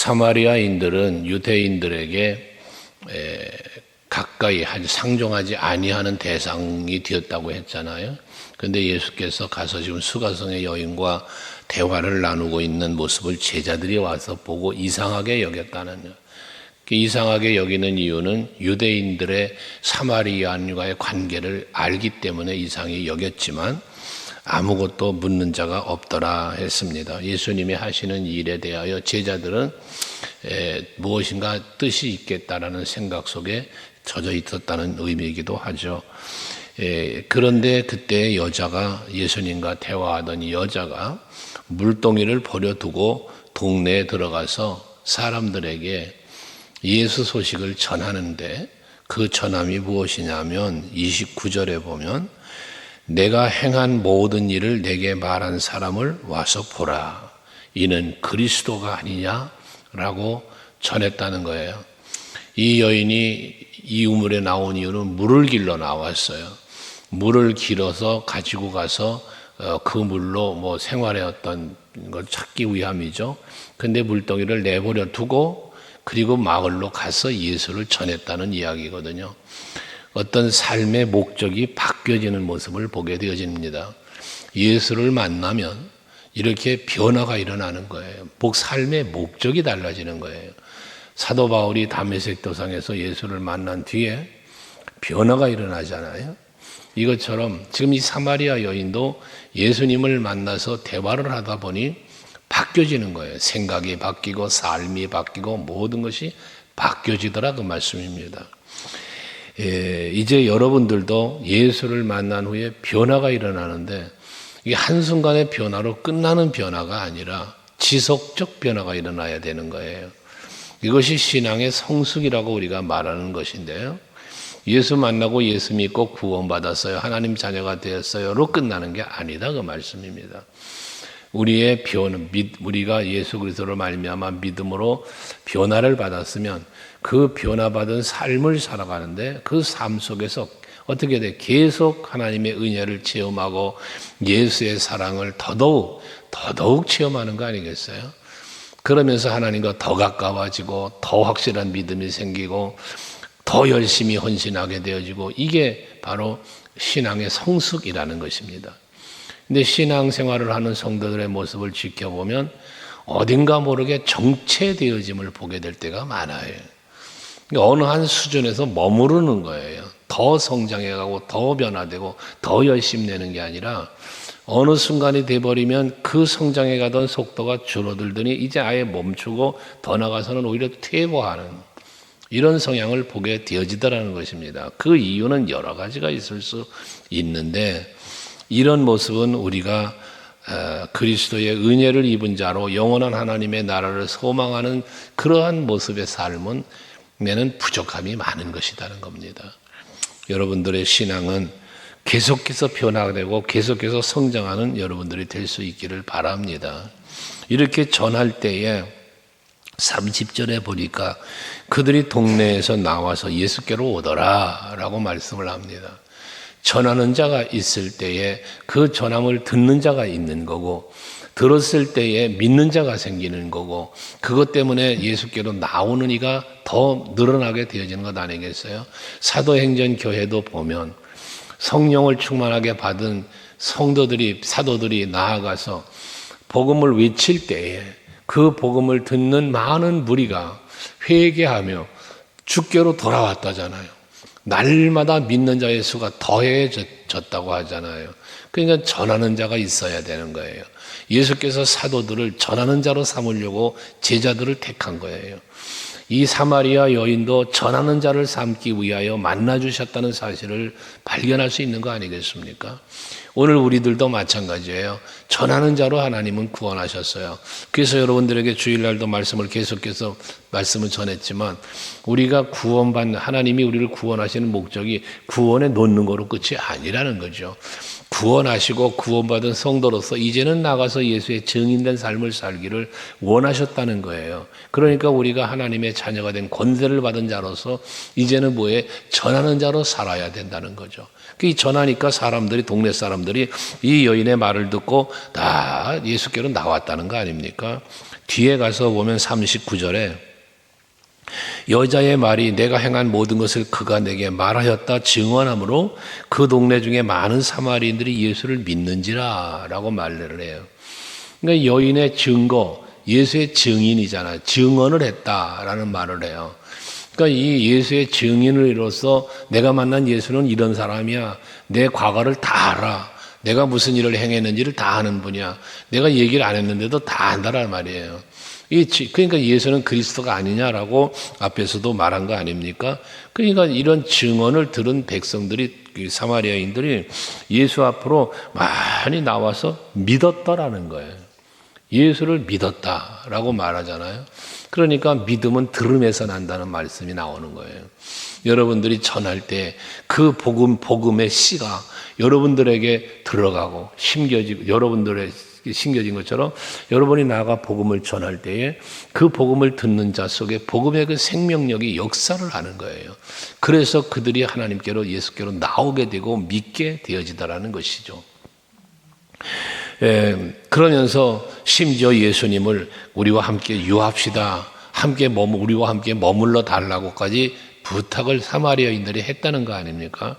사마리아인들은 유대인들에게 가까이 상종하지 아니하는 대상이 되었다고 했잖아요. 그런데 예수께서 가서 지금 수가성의 여인과 대화를 나누고 있는 모습을 제자들이 와서 보고 이상하게 여겼다는 거예요. 이상하게 여기는 이유는 유대인들의 사마리아인과의 관계를 알기 때문에 이상히 여겼지만 아무것도 묻는 자가 없더라 했습니다. 예수님이 하시는 일에 대하여 제자들은 무엇인가 뜻이 있겠다라는 생각 속에 젖어 있었다는 의미이기도 하죠. 그런데 그때 여자가, 예수님과 대화하던 이 여자가 물동이를 버려두고 동네에 들어가서 사람들에게 예수 소식을 전하는데, 그 전함이 무엇이냐면 29절에 보면 내가 행한 모든 일을 내게 말한 사람을 와서 보라, 이는 그리스도가 아니냐라고 전했다는 거예요. 이 여인이 이 우물에 나온 이유는 물을 길러 나왔어요. 물을 길어서 가지고 가서 그 물로 생활의 어떤 걸 찾기 위함이죠. 근데 물동이를 내버려 두고 그리고 마을로 가서 예수를 전했다는 이야기거든요. 어떤 삶의 목적이 바뀌어지는 모습을 보게 되어집니다. 예수를 만나면 이렇게 변화가 일어나는 거예요. 삶의 목적이 달라지는 거예요. 사도 바울이 다메섹 도상에서 예수를 만난 뒤에 변화가 일어나잖아요. 이것처럼 지금 이 사마리아 여인도 예수님을 만나서 대화를 하다 보니 바뀌어지는 거예요. 생각이 바뀌고 삶이 바뀌고 모든 것이 바뀌어지더라, 그 말씀입니다. 이제 여러분들도 예수를 만난 후에 변화가 일어나는데, 이게 한순간의 변화로 끝나는 변화가 아니라 지속적 변화가 일어나야 되는 거예요. 이것이 신앙의 성숙이라고 우리가 말하는 것인데요. 예수 만나고 예수 믿고 구원받았어요, 하나님 자녀가 되었어요로 끝나는 게 아니다, 그 말씀입니다. 우리가 예수 그리스도를 말미암아 믿음으로 변화를 받았으면 그 변화받은 삶을 살아가는데, 그 삶 속에서 어떻게 돼? 계속 하나님의 은혜를 체험하고 예수의 사랑을 더더욱 체험하는 거 아니겠어요? 그러면서 하나님과 더 가까워지고 더 확실한 믿음이 생기고 더 열심히 헌신하게 되어지고, 이게 바로 신앙의 성숙이라는 것입니다. 근데 신앙생활을 하는 성도들의 모습을 지켜보면 어딘가 모르게 정체되어짐을 보게 될 때가 많아요. 어느 한 수준에서 머무르는 거예요. 더 성장해가고 더 변화되고 더 열심히 내는 게 아니라 어느 순간이 돼버리면 그 성장해가던 속도가 줄어들더니 이제 아예 멈추고 더 나가서는 오히려 퇴보하는 이런 성향을 보게 되어지더라는 것입니다. 그 이유는 여러 가지가 있을 수 있는데, 이런 모습은 우리가 그리스도의 은혜를 입은 자로 영원한 하나님의 나라를 소망하는 그러한 모습의 삶은 내는 부족함이 많은 것이라는 겁니다. 여러분들의 신앙은 계속해서 변화되고 계속해서 성장하는 여러분들이 될 수 있기를 바랍니다. 이렇게 전할 때에 30절에 보니까 그들이 동네에서 나와서 예수께로 오더라 라고 말씀을 합니다. 전하는 자가 있을 때에 그 전함을 듣는 자가 있는 거고, 들었을 때에 믿는 자가 생기는 거고, 그것 때문에 예수께로 나오는 이가 더 늘어나게 되어지는 것 아니겠어요? 사도행전 교회도 보면 성령을 충만하게 받은 사도들이 나아가서 복음을 외칠 때에 그 복음을 듣는 많은 무리가 회개하며 주께로 돌아왔다잖아요. 날마다 믿는 자의 수가 더해졌다고 하잖아요. 그러니까 전하는 자가 있어야 되는 거예요. 예수께서 사도들을 전하는 자로 삼으려고 제자들을 택한 거예요. 이 사마리아 여인도 전하는 자를 삼기 위하여 만나주셨다는 사실을 발견할 수 있는 거 아니겠습니까? 오늘 우리들도 마찬가지예요. 전하는 자로 하나님은 구원하셨어요. 그래서 여러분들에게 주일날도 계속해서 말씀을 전했지만, 우리가 하나님이 우리를 구원하시는 목적이 구원에 놓는 거로 끝이 아니라는 거죠. 구원하시고 구원받은 성도로서 이제는 나가서 예수의 증인된 삶을 살기를 원하셨다는 거예요. 그러니까 우리가 하나님의 자녀가 된 권세를 받은 자로서 이제는 뭐에 전하는 자로 살아야 된다는 거죠. 이 전하니까 사람들이, 동네 사람들이 이 여인의 말을 듣고 다 예수께로 나왔다는 거 아닙니까? 뒤에 가서 보면 39절에 여자의 말이 내가 행한 모든 것을 그가 내게 말하였다 증언하므로 그 동네 중에 많은 사마리인들이 예수를 믿는지라 라고 말을 해요. 그러니까 여인의 증거, 예수의 증인이잖아요. 증언을 했다라는 말을 해요. 그러니까 이 예수의 증인으로서 내가 만난 예수는 이런 사람이야. 내 과거를 다 알아. 내가 무슨 일을 행했는지를 다 아는 분이야. 내가 얘기를 안 했는데도 다 안다란 말이에요. 그러니까 예수는 그리스도가 아니냐라고 앞에서도 말한 거 아닙니까? 그러니까 이런 증언을 들은 백성들이, 사마리아인들이 예수 앞으로 많이 나와서 믿었다라는 거예요. 예수를 믿었다라고 말하잖아요. 그러니까 믿음은 들음에서 난다는 말씀이 나오는 거예요. 여러분들이 전할 때 그 복음의 씨가 여러분들에게 들어가고 여러분들의 심겨진 것처럼 여러분이 나아가 복음을 전할 때에 그 복음을 듣는 자 속에 복음의 그 생명력이 역사를 하는 거예요. 그래서 그들이 하나님께로, 예수께로 나오게 되고 믿게 되어지다라는 것이죠. 그러면서 심지어 예수님을 우리와 함께 유합시다, 우리와 함께 머물러 달라고까지 부탁을 사마리아인들이 했다는 거 아닙니까?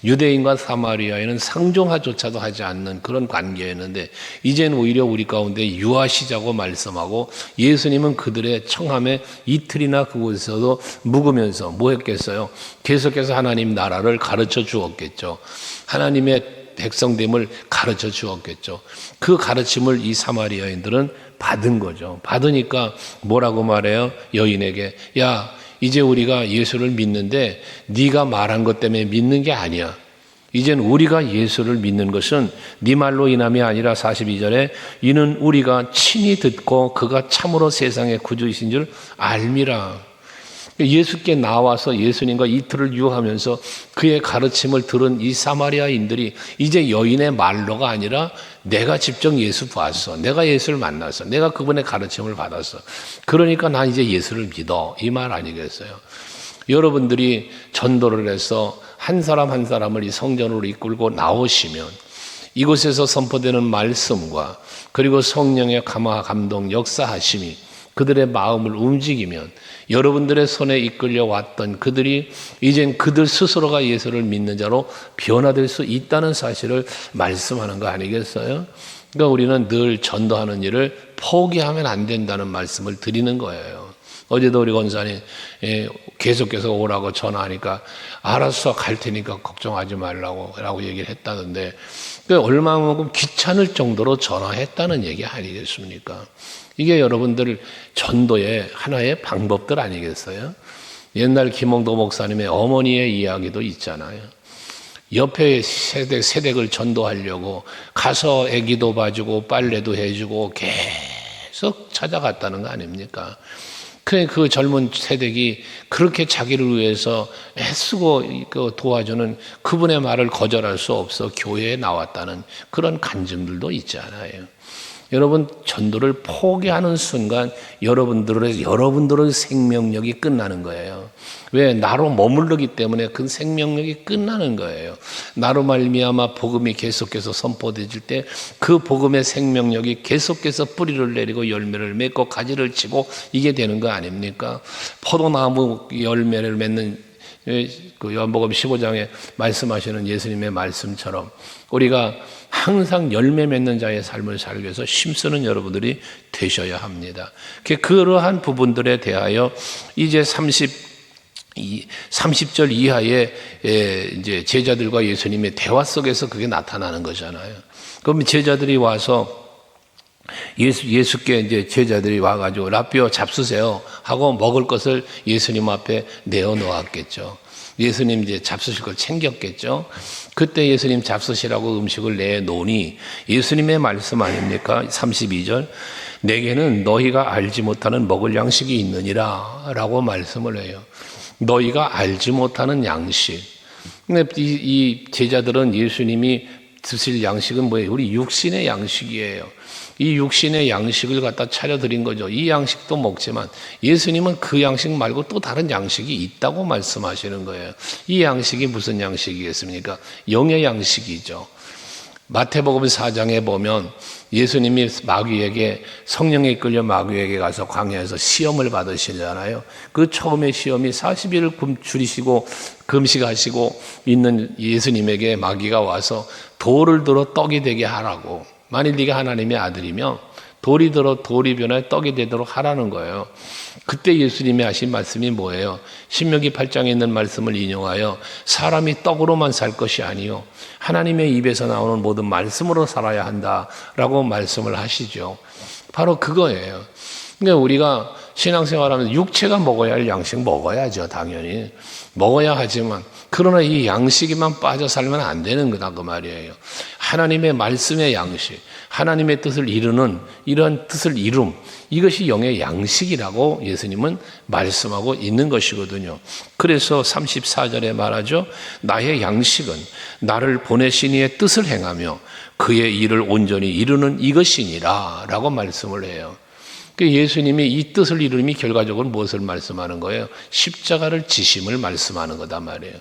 유대인과 사마리아인은 상종하조차도 하지 않는 그런 관계였는데 이제는 오히려 우리 가운데 유하시자고 말씀하고 예수님은 그들의 청함에 이틀이나 그곳에서도 묵으면서 뭐 했겠어요? 계속해서 하나님 나라를 가르쳐 주었겠죠. 하나님의 백성됨을 가르쳐 주었겠죠. 그 가르침을 이 사마리아인들은 받은 거죠. 받으니까 뭐라고 말해요? 여인에게, 야, 이제 우리가 예수를 믿는데 네가 말한 것 때문에 믿는 게 아니야. 이젠 우리가 예수를 믿는 것은 네 말로 인함이 아니라 42절에 이는 우리가 친히 듣고 그가 참으로 세상의 구주이신 줄 알미라. 예수께 나와서 예수님과 이틀을 유하면서 그의 가르침을 들은 이 사마리아인들이 이제 여인의 말로가 아니라 내가 직접 예수 봤어. 내가 예수를 만났어. 내가 그분의 가르침을 받았어. 그러니까 난 이제 예수를 믿어. 이 말 아니겠어요? 여러분들이 전도를 해서 한 사람 한 사람을 이 성전으로 이끌고 나오시면 이곳에서 선포되는 말씀과 그리고 성령의 감동 역사하심이 그들의 마음을 움직이면 여러분들의 손에 이끌려 왔던 그들이 이젠 그들 스스로가 예수를 믿는 자로 변화될 수 있다는 사실을 말씀하는 거 아니겠어요? 그러니까 우리는 늘 전도하는 일을 포기하면 안 된다는 말씀을 드리는 거예요. 어제도 우리 권사님 계속해서 오라고 전화하니까 알았어, 갈 테니까 걱정하지 말라고 얘기를 했다던데 얼마만큼 귀찮을 정도로 전화했다는 얘기 아니겠습니까? 이게 여러분들 전도의 하나의 방법들 아니겠어요? 옛날 김홍도 목사님의 어머니의 이야기도 있잖아요. 옆에 세댁을 전도하려고 가서 애기도 봐주고 빨래도 해주고 계속 찾아갔다는 거 아닙니까? 그 젊은 세댁이 그렇게 자기를 위해서 애쓰고 도와주는 그분의 말을 거절할 수 없어 교회에 나왔다는 그런 간증들도 있잖아요. 여러분, 전도를 포기하는 순간 여러분들의 생명력이 끝나는 거예요. 왜? 나로 머무르기 때문에 그 생명력이 끝나는 거예요. 나로 말미암아 복음이 계속해서 선포되질 때 그 복음의 생명력이 계속해서 뿌리를 내리고 열매를 맺고 가지를 치고 이게 되는 거 아닙니까? 포도나무 열매를 맺는 그 요한복음 15장에 말씀하시는 예수님의 말씀처럼 우리가 항상 열매 맺는 자의 삶을 살기 위해서 힘쓰는 여러분들이 되셔야 합니다. 그러한 부분들에 대하여 이제 30절 이하의 이제 제자들과 예수님의 대화 속에서 그게 나타나는 거잖아요. 그럼 제자들이 와서 예수께 이제 제자들이 와가지고 라삐어 잡수세요 하고 먹을 것을 예수님 앞에 내어 놓았겠죠. 예수님 이제 잡수실 걸 챙겼겠죠. 그때 예수님 잡수시라고 음식을 내놓으니 예수님의 말씀 아닙니까? 32절 내게는 너희가 알지 못하는 먹을 양식이 있느니라 라고 말씀을 해요. 너희가 알지 못하는 양식. 근데 이 제자들은 예수님이 드실 양식은 뭐예요? 우리 육신의 양식이에요. 이 육신의 양식을 갖다 차려드린 거죠. 이 양식도 먹지만 예수님은 그 양식 말고 또 다른 양식이 있다고 말씀하시는 거예요. 이 양식이 무슨 양식이겠습니까? 영의 양식이죠. 마태복음 4장에 보면 예수님이 마귀에게 성령에 이끌려 마귀에게 가서 광야에서 시험을 받으시잖아요. 그 처음에 시험이 40일을 줄이시고 금식하시고 있는 예수님에게 마귀가 와서 돌을 들어 떡이 되게 하라고. 만일 네가 하나님의 아들이면 돌이 들어 돌이 변하여 떡이 되도록 하라는 거예요. 그때 예수님이 하신 말씀이 뭐예요? 신명기 8장에 있는 말씀을 인용하여 사람이 떡으로만 살 것이 아니요 하나님의 입에서 나오는 모든 말씀으로 살아야 한다라고 말씀을 하시죠. 바로 그거예요. 그러니까 우리가 신앙생활하면서 육체가 먹어야 할 양식 먹어야죠. 당연히 먹어야 하지만 그러나 이 양식에만 빠져 살면 안 되는 거다 그 말이에요. 하나님의 말씀의 양식, 하나님의 뜻을 이루는 이러한 뜻을 이룸, 이것이 영의 양식이라고 예수님은 말씀하고 있는 것이거든요. 그래서 34절에 말하죠. 나의 양식은 나를 보내신 이의 뜻을 행하며 그의 일을 온전히 이루는 이것이니라 라고 말씀을 해요. 예수님이 이 뜻을 이루님이 결과적으로 무엇을 말씀하는 거예요? 십자가를 지심을 말씀하는 거다 말이에요.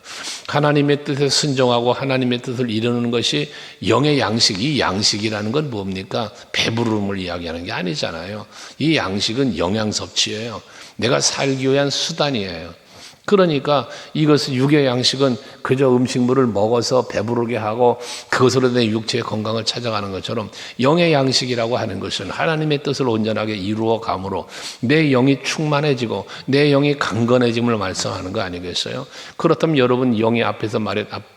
하나님의 뜻에 순종하고 하나님의 뜻을 이루는 것이 영의 양식, 이 양식이라는 건 뭡니까? 배부름을 이야기하는 게 아니잖아요. 이 양식은 영양 섭취예요. 내가 살기 위한 수단이에요. 그러니까 이것은 육의 양식은 그저 음식물을 먹어서 배부르게 하고 그것으로 내 육체의 건강을 찾아가는 것처럼 영의 양식이라고 하는 것은 하나님의 뜻을 온전하게 이루어 감으로 내 영이 충만해지고 내 영이 강건해짐을 말씀하는 거 아니겠어요? 그렇다면 여러분 영이 앞에서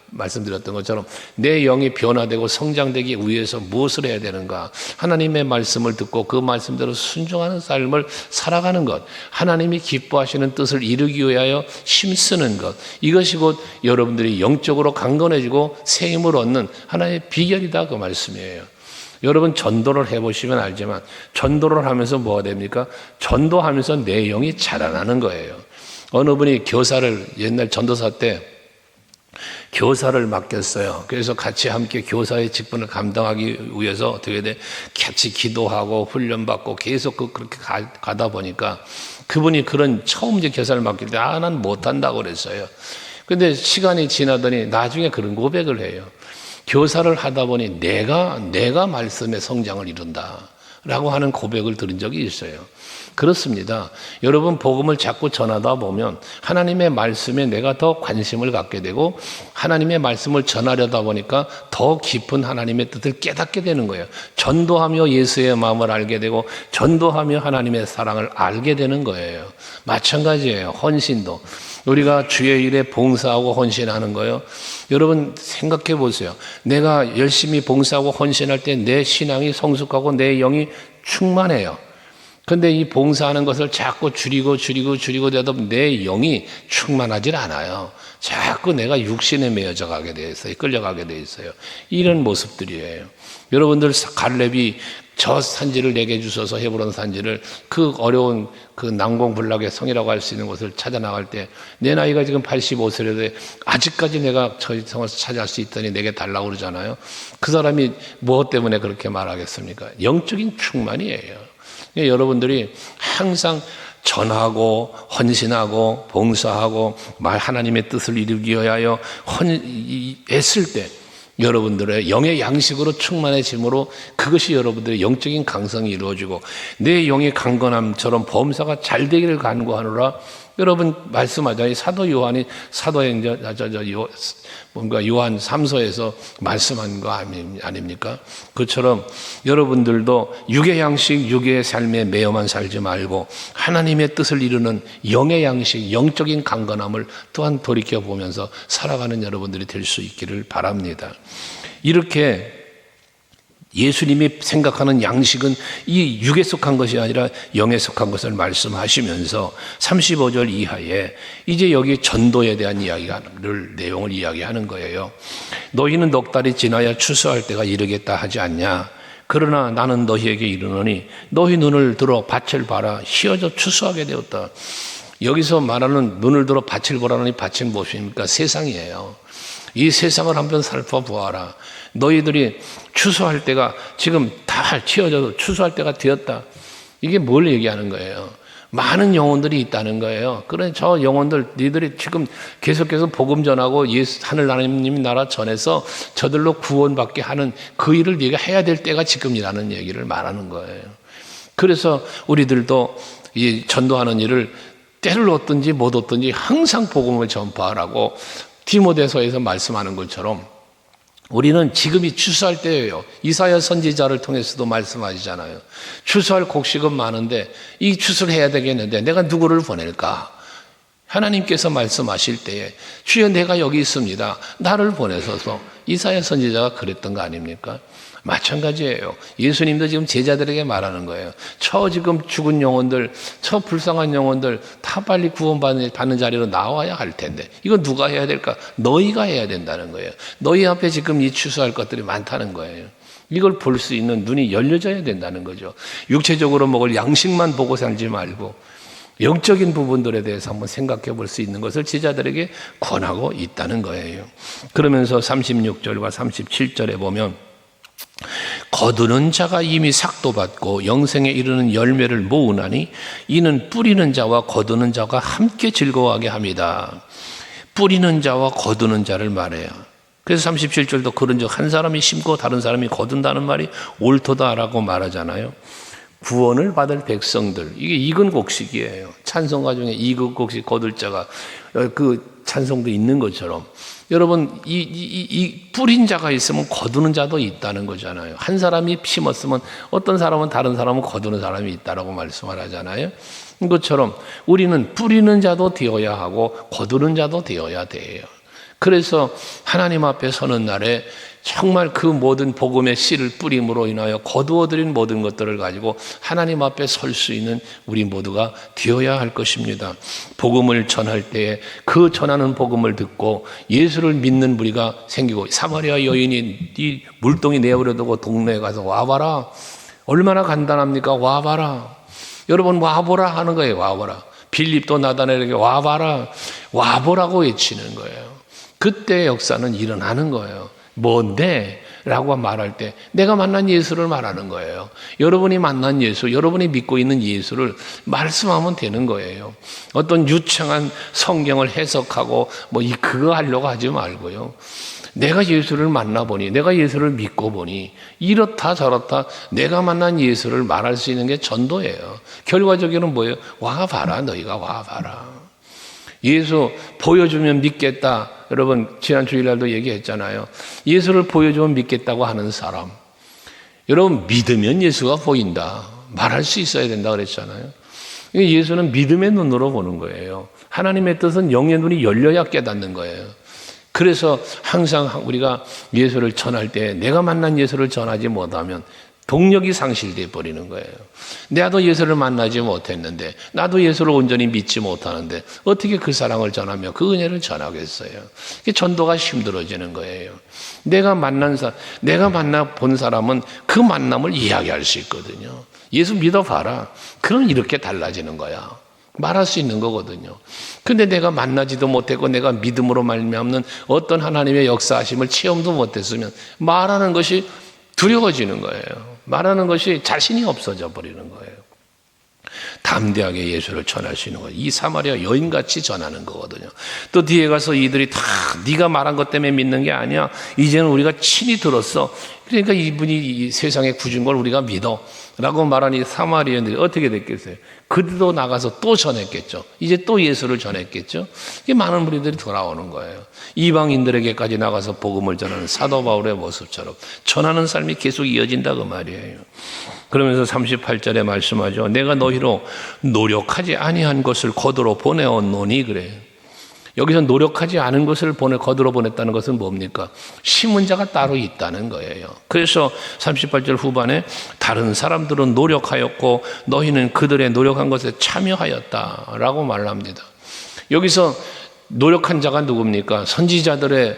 말씀드렸던 것처럼 내 영이 변화되고 성장되기 위해서 무엇을 해야 되는가? 하나님의 말씀을 듣고 그 말씀대로 순종하는 삶을 살아가는 것, 하나님이 기뻐하시는 뜻을 이루기 위하여 힘쓰는 것, 이것이 곧 여러분들이 영적으로 강건해지고 새 힘을 얻는 하나의 비결이다 그 말씀이에요. 여러분 전도를 해보시면 알지만 전도를 하면서 뭐가 됩니까? 전도하면서 내 영이 자라나는 거예요. 어느 분이 교사를 옛날 전도사 때 교사를 맡겼어요. 그래서 같이 함께 교사의 직분을 감당하기 위해서 어떻게 돼? 같이 기도하고 훈련받고 계속 그렇게 가다 보니까 그분이 그런 처음 이제 교사를 맡길 때 난 못한다고 그랬어요. 근데 시간이 지나더니 나중에 그런 고백을 해요. 교사를 하다 보니 내가 말씀의 성장을 이룬다 라고 하는 고백을 들은 적이 있어요. 그렇습니다. 여러분 복음을 자꾸 전하다 보면 하나님의 말씀에 내가 더 관심을 갖게 되고 하나님의 말씀을 전하려다 보니까 더 깊은 하나님의 뜻을 깨닫게 되는 거예요. 전도하며 예수의 마음을 알게 되고 전도하며 하나님의 사랑을 알게 되는 거예요. 마찬가지예요. 헌신도. 우리가 주의 일에 봉사하고 헌신하는 거예요. 여러분 생각해 보세요. 내가 열심히 봉사하고 헌신할 때 내 신앙이 성숙하고 내 영이 충만해요. 근데 이 봉사하는 것을 자꾸 줄이고 되다 보면 내 영이 충만하질 않아요. 자꾸 내가 육신에 매여져 가게 돼 있어요. 끌려가게 돼 있어요. 이런 모습들이에요. 여러분들 갈렙이 저 산지를 내게 주셔서 헤브론 산지를 그 어려운 그 난공불락의 성이라고 할 수 있는 곳을 찾아 나갈 때 내 나이가 지금 85세인데 아직까지 내가 저 성을 찾아갈 수 있더니 내게 달라고 그러잖아요. 그 사람이 무엇 때문에 그렇게 말하겠습니까? 영적인 충만이에요. 여러분들이 항상 전하고 헌신하고 봉사하고 하나님의 뜻을 이루기 위하여 애쓸 때 여러분들의 영의 양식으로 충만해짐으로 그것이 여러분들의 영적인 강성이 이루어지고 내 영의 강건함처럼 범사가 잘 되기를 간구하노라. 여러분 말씀하자니 사도 요한이 요한 3서에서 말씀한 거 아닙니까? 그처럼 여러분들도 육의 양식, 육의 삶에 매여만 살지 말고 하나님의 뜻을 이루는 영의 양식, 영적인 강건함을 또한 돌이켜보면서 살아가는 여러분들이 될 수 있기를 바랍니다. 이렇게 예수님이 생각하는 양식은 이 육에 속한 것이 아니라 영에 속한 것을 말씀하시면서 35절 이하에 이제 여기 전도에 대한 내용을 이야기하는 거예요. 너희는 넉 달이 지나야 추수할 때가 이르겠다 하지 않냐? 그러나 나는 너희에게 이르노니 너희 눈을 들어 밭을 봐라. 휘어져 추수하게 되었다. 여기서 말하는 눈을 들어 밭을 보라는 이 밭은 무엇입니까? 세상이에요. 이 세상을 한번 살펴보아라. 너희들이 추수할 때가 지금 다 치어져도 추수할 때가 되었다. 이게 뭘 얘기하는 거예요? 많은 영혼들이 있다는 거예요. 그래, 저 영혼들, 니들이 지금 계속해서 복음 전하고 하늘 하나님 나라 전해서 저들로 구원받게 하는 그 일을 네가 해야 될 때가 지금이라는 얘기를 말하는 거예요. 그래서 우리들도 이 전도하는 일을 때를 얻든지 못 얻든지 항상 복음을 전파하라고 디모데서에서 말씀하는 것처럼 우리는 지금이 추수할 때예요. 이사야 선지자를 통해서도 말씀하시잖아요. 추수할 곡식은 많은데 이 추수를 해야 되겠는데 내가 누구를 보낼까? 하나님께서 말씀하실 때에 주여 내가 여기 있습니다. 나를 보내소서. 이사야 선지자가 그랬던 거 아닙니까? 마찬가지예요. 예수님도 지금 제자들에게 말하는 거예요. 저 지금 죽은 영혼들, 저 불쌍한 영혼들 다 빨리 구원받는 자리로 나와야 할 텐데 이거 누가 해야 될까? 너희가 해야 된다는 거예요. 너희 앞에 지금 이 추수할 것들이 많다는 거예요. 이걸 볼 수 있는 눈이 열려져야 된다는 거죠. 육체적으로 먹을 양식만 보고 살지 말고 영적인 부분들에 대해서 한번 생각해 볼 수 있는 것을 제자들에게 권하고 있다는 거예요. 그러면서 36절과 37절에 보면 거두는 자가 이미 삭도 받고 영생에 이르는 열매를 모으나니 이는 뿌리는 자와 거두는 자가 함께 즐거워하게 합니다. 뿌리는 자와 거두는 자를 말해요. 그래서 37절도 그런즉 한 사람이 심고 다른 사람이 거둔다는 말이 옳도다라고 말하잖아요. 구원을 받을 백성들, 이게 익은 곡식이에요. 찬송가 중에 익은 곡식 거둘 자가 그 찬송도 있는 것처럼 여러분 이 뿌린 자가 있으면 거두는 자도 있다는 거잖아요. 한 사람이 심었으면 어떤 사람은 다른 사람은 거두는 사람이 있다라고 말씀을 하잖아요. 이것처럼 우리는 뿌리는 자도 되어야 하고 거두는 자도 되어야 돼요. 그래서 하나님 앞에 서는 날에 정말 그 모든 복음의 씨를 뿌림으로 인하여 거두어들인 모든 것들을 가지고 하나님 앞에 설 수 있는 우리 모두가 되어야 할 것입니다. 복음을 전할 때에 그 전하는 복음을 듣고 예수를 믿는 무리가 생기고 사마리아 여인이 이 물동이 내버려두고 동네에 가서 와봐라. 얼마나 간단합니까? 와봐라. 여러분 와보라 하는 거예요. 와보라. 빌립도 나다나엘에게 와봐라. 와보라고 외치는 거예요. 그때 역사는 일어나는 거예요. 뭔데? 라고 말할 때 내가 만난 예수를 말하는 거예요. 여러분이 만난 예수, 여러분이 믿고 있는 예수를 말씀하면 되는 거예요. 어떤 유창한 성경을 해석하고 그거 하려고 하지 말고요. 내가 예수를 만나보니, 내가 예수를 믿고 보니 이렇다 저렇다 내가 만난 예수를 말할 수 있는 게 전도예요. 결과적으로는 뭐예요? 와봐라. 너희가 와봐라. 예수 보여주면 믿겠다. 여러분 지난 주일날도 얘기했잖아요. 예수를 보여주면 믿겠다고 하는 사람, 여러분 믿으면 예수가 보인다 말할 수 있어야 된다 그랬잖아요. 예수는 믿음의 눈으로 보는 거예요. 하나님의 뜻은 영의 눈이 열려야 깨닫는 거예요. 그래서 항상 우리가 예수를 전할 때 내가 만난 예수를 전하지 못하면 동력이 상실돼 버리는 거예요. 나도 예수를 만나지 못했는데, 나도 예수를 온전히 믿지 못하는데 어떻게 그 사랑을 전하며 그 은혜를 전하겠어요? 전도가 힘들어지는 거예요. 내가 만나 본 사람은 그 만남을 이야기할 수 있거든요. 예수 믿어봐라. 그럼 이렇게 달라지는 거야. 말할 수 있는 거거든요. 근데 내가 만나지도 못했고 내가 믿음으로 말미암는 어떤 하나님의 역사하심을 체험도 못했으면 말하는 것이 두려워지는 거예요. 말하는 것이 자신이 없어져 버리는 거예요. 담대하게 예수를 전할 수 있는 거예요. 이 사마리아 여인같이 전하는 거거든요. 또 뒤에 가서 이들이 다 네가 말한 것 때문에 믿는 게 아니야. 이제는 우리가 친히 들었어. 그러니까 이분이 이 세상에 구준 걸 우리가 믿어 라고 말하니 사마리아인들이 어떻게 됐겠어요? 그들도 나가서 또 전했겠죠. 이제 또 예수를 전했겠죠. 이게 많은 무리들이 돌아오는 거예요. 이방인들에게까지 나가서 복음을 전하는 사도 바울의 모습처럼 전하는 삶이 계속 이어진다 그 말이에요. 그러면서 38절에 말씀하죠. 내가 너희로 노력하지 아니한 것을 거두러 보내었노니 그래요. 여기서 노력하지 않은 것을 거두러 보냈다는 것은 뭡니까? 심은 자가 따로 있다는 거예요. 그래서 38절 후반에 다른 사람들은 노력하였고 너희는 그들의 노력한 것에 참여하였다라고 말합니다. 여기서 노력한 자가 누굽니까? 선지자들의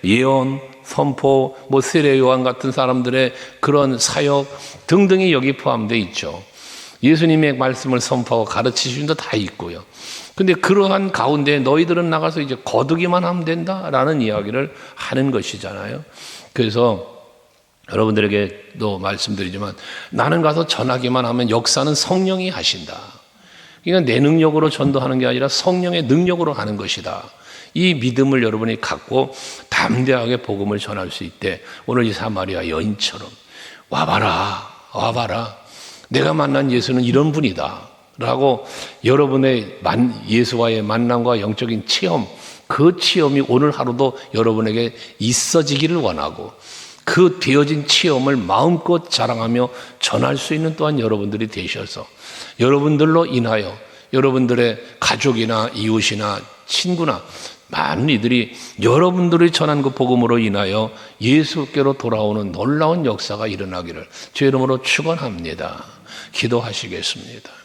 예언, 선포, 세례 요한 같은 사람들의 그런 사역 등등이 여기 포함되어 있죠. 예수님의 말씀을 선포하고 가르치신 데 다 있고요. 근데 그러한 가운데 너희들은 나가서 이제 거두기만 하면 된다라는 이야기를 하는 것이잖아요. 그래서 여러분들에게도 말씀드리지만 나는 가서 전하기만 하면 역사는 성령이 하신다. 그러니까 내 능력으로 전도하는 게 아니라 성령의 능력으로 하는 것이다. 이 믿음을 여러분이 갖고 담대하게 복음을 전할 수 있대. 오늘 이 사마리아 여인처럼 와봐라. 내가 만난 예수는 이런 분이다. 라고 여러분의 예수와의 만남과 영적인 체험, 그 체험이 오늘 하루도 여러분에게 있어지기를 원하고 그 되어진 체험을 마음껏 자랑하며 전할 수 있는 또한 여러분들이 되셔서 여러분들로 인하여 여러분들의 가족이나 이웃이나 친구나 많은 이들이 여러분들이 전한 그 복음으로 인하여 예수께로 돌아오는 놀라운 역사가 일어나기를 주의 이름으로 축원합니다. 기도하시겠습니다.